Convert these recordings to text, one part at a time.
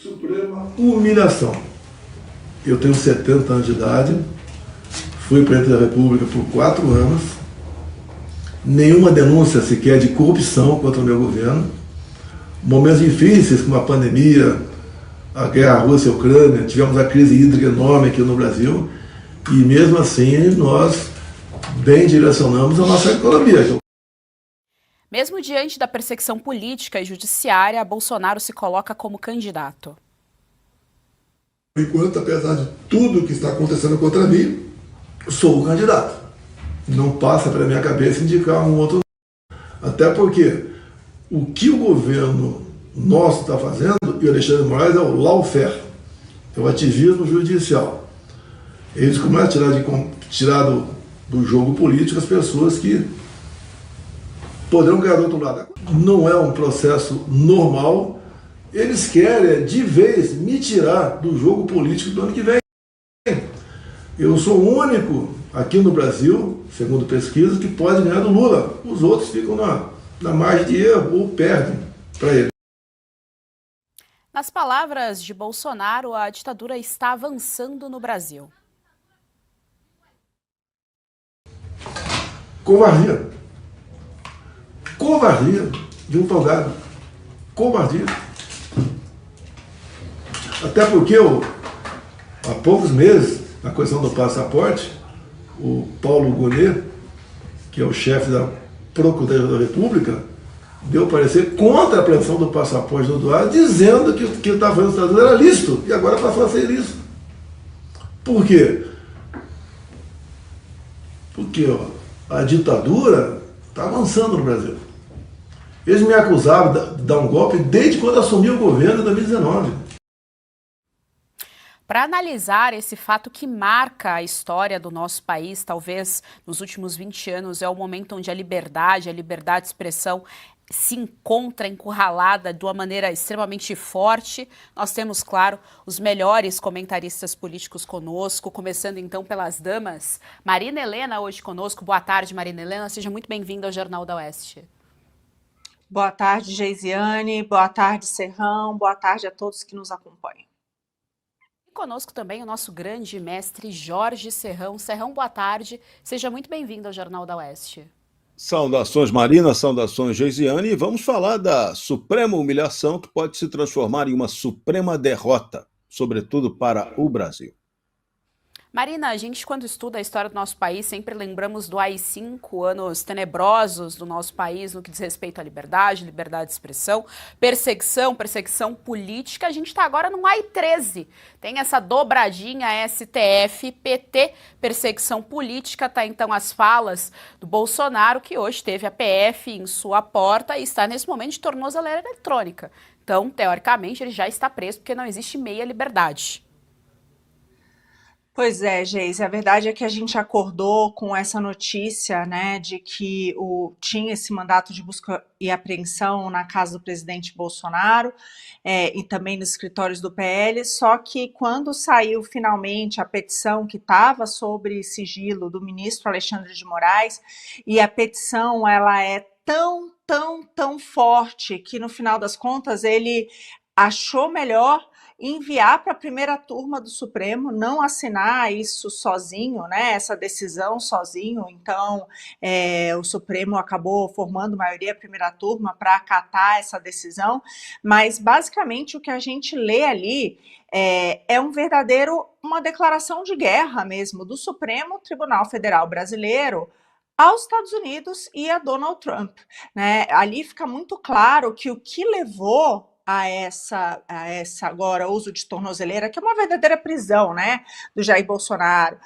Suprema humilhação. Eu tenho 70 anos de idade, fui presidente da República por 4 anos, nenhuma denúncia sequer de corrupção contra o meu governo. Momentos difíceis, como a pandemia, a guerra Rússia-Ucrânia, tivemos a crise hídrica enorme aqui no Brasil, e mesmo assim nós bem direcionamos a nossa economia. Mesmo diante da perseguição política e judiciária, Bolsonaro se coloca como candidato. Enquanto, apesar de tudo que está acontecendo contra mim, sou o candidato. Não passa pela minha cabeça indicar um outro. Até porque o que o governo nosso está fazendo, e o Alexandre de Moraes, é o lawfare, é o ativismo judicial. Eles começam a tirar do jogo político as pessoas que poderão ganhar do outro lado. Não é um processo normal. Eles querem, de vez, me tirar do jogo político do ano que vem. Eu sou o único aqui no Brasil, segundo pesquisa, que pode ganhar do Lula. Os outros ficam na margem de erro ou perdem para ele. Nas palavras de Bolsonaro, a ditadura está avançando no Brasil. Covardia. Covardia de um togado. Covardia. Até porque há poucos meses, na questão do passaporte, o Paulo Gonet, que é o chefe da Procuradoria da República, deu parecer contra a apreensão do passaporte do Eduardo, dizendo que o que estava fazendo no Estado era lícito, e agora passou a ser ilícito. Por quê? Porque a ditadura está avançando no Brasil. Eles me acusavam de dar um golpe desde quando assumi o governo em 2019. Para analisar esse fato que marca a história do nosso país, talvez nos últimos 20 anos, é o momento onde a liberdade de expressão se encontra encurralada de uma maneira extremamente forte. Nós temos, claro, os melhores comentaristas políticos conosco, começando então pelas damas. Marina Helena hoje conosco. Boa tarde, Marina Helena. Seja muito bem-vinda ao Jornal da Oeste. Boa tarde, Geisiane. Boa tarde, Serrão. Boa tarde a todos que nos acompanham. E conosco também o nosso grande mestre Jorge Serrão. Serrão, boa tarde. Seja muito bem-vindo ao Jornal da Oeste. Saudações, Marina, saudações, Geisiane, e vamos falar da suprema humilhação que pode se transformar em uma suprema derrota, sobretudo para o Brasil. Marina, a gente quando estuda a história do nosso país sempre lembramos do AI-5, anos tenebrosos do nosso país no que diz respeito à liberdade de expressão, perseguição política. A gente está agora no AI-13, tem essa dobradinha STF, PT, perseguição política, tá então as falas do Bolsonaro, que hoje teve a PF em sua porta e está nesse momento de tornozeleira eletrônica. Então, teoricamente, ele já está preso porque não existe meia liberdade. Pois é, Geise, a verdade é que a gente acordou com essa notícia, né, de que tinha esse mandato de busca e apreensão na casa do presidente Bolsonaro e também nos escritórios do PL, só que quando saiu finalmente a petição que estava sobre sigilo do ministro Alexandre de Moraes, e a petição ela é tão forte que no final das contas ele achou melhor enviar para a primeira turma do Supremo, não assinar isso sozinho, né, essa decisão sozinho. Então o Supremo acabou formando maioria primeira turma para acatar essa decisão, mas basicamente o que a gente lê ali é uma declaração de guerra mesmo do Supremo Tribunal Federal Brasileiro aos Estados Unidos e a Donald Trump, né? Ali fica muito claro que o que levou a essa agora uso de tornozeleira, que é uma verdadeira prisão, né, do Jair Bolsonaro,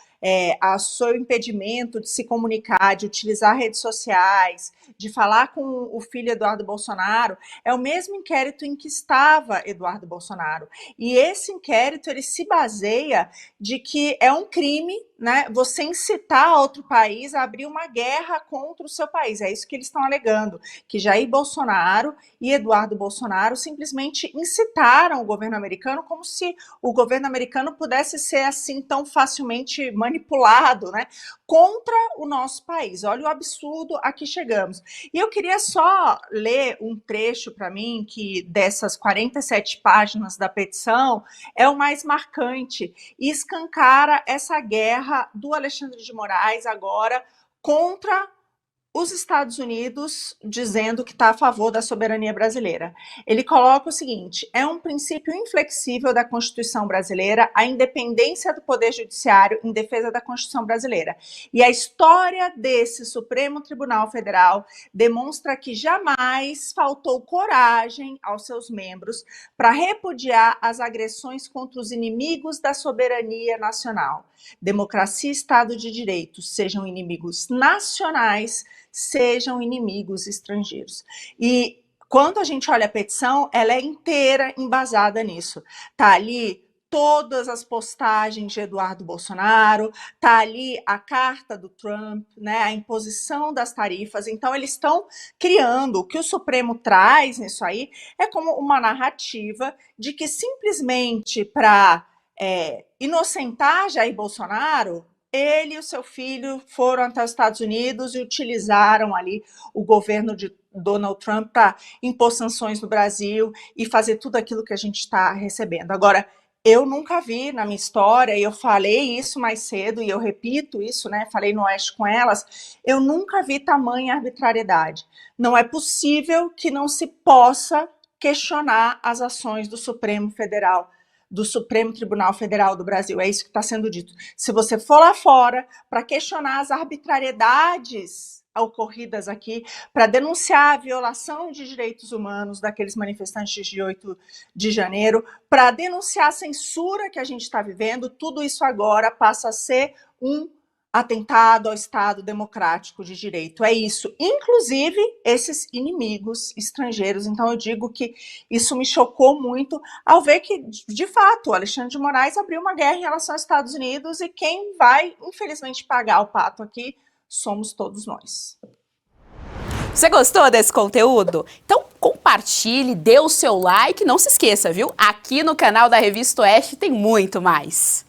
a seu impedimento de se comunicar, de utilizar redes sociais, de falar com o filho Eduardo Bolsonaro, é o mesmo inquérito em que estava Eduardo Bolsonaro. E esse inquérito ele se baseia de que é um crime, né, você incitar outro país a abrir uma guerra contra o seu país. É isso que eles estão alegando, que Jair Bolsonaro e Eduardo Bolsonaro simplesmente incitaram o governo americano, como se o governo americano pudesse ser assim tão facilmente manipulado manipulado, né, contra o nosso país. Olha o absurdo a que chegamos. E eu queria só ler um trecho para mim que dessas 47 páginas da petição é o mais marcante e escancara essa guerra do Alexandre de Moraes agora contra os Estados Unidos, dizendo que está a favor da soberania brasileira. Ele coloca o seguinte: é um princípio inflexível da Constituição brasileira a independência do Poder Judiciário em defesa da Constituição brasileira. E a história desse Supremo Tribunal Federal demonstra que jamais faltou coragem aos seus membros para repudiar as agressões contra os inimigos da soberania nacional. Democracia e Estado de Direito, sejam inimigos nacionais, sejam inimigos estrangeiros. E quando a gente olha a petição, ela é inteira embasada nisso. Tá ali todas as postagens de Eduardo Bolsonaro, tá ali a carta do Trump, né, a imposição das tarifas. Então eles estão criando, o que o Supremo traz nisso aí é como uma narrativa de que simplesmente para inocentar Jair Bolsonaro, ele e o seu filho foram até os Estados Unidos e utilizaram ali o governo de Donald Trump para impor sanções no Brasil e fazer tudo aquilo que a gente está recebendo. Agora, eu nunca vi na minha história, e eu falei isso mais cedo, e eu repito isso, né? Falei no Oeste com elas, eu nunca vi tamanha arbitrariedade. Não é possível que não se possa questionar as ações do Supremo Tribunal Federal do Brasil. É isso que está sendo dito. Se você for lá fora para questionar as arbitrariedades ocorridas aqui, para denunciar a violação de direitos humanos daqueles manifestantes de 8 de janeiro, para denunciar a censura que a gente está vivendo, tudo isso agora passa a ser um atentado ao Estado democrático de direito. É isso, inclusive esses inimigos estrangeiros. Então eu digo que isso me chocou muito ao ver que, de fato, o Alexandre de Moraes abriu uma guerra em relação aos Estados Unidos e quem vai, infelizmente, pagar o pato aqui somos todos nós. Você gostou desse conteúdo? Então compartilhe, dê o seu like, não se esqueça, viu? Aqui no canal da Revista Oeste tem muito mais.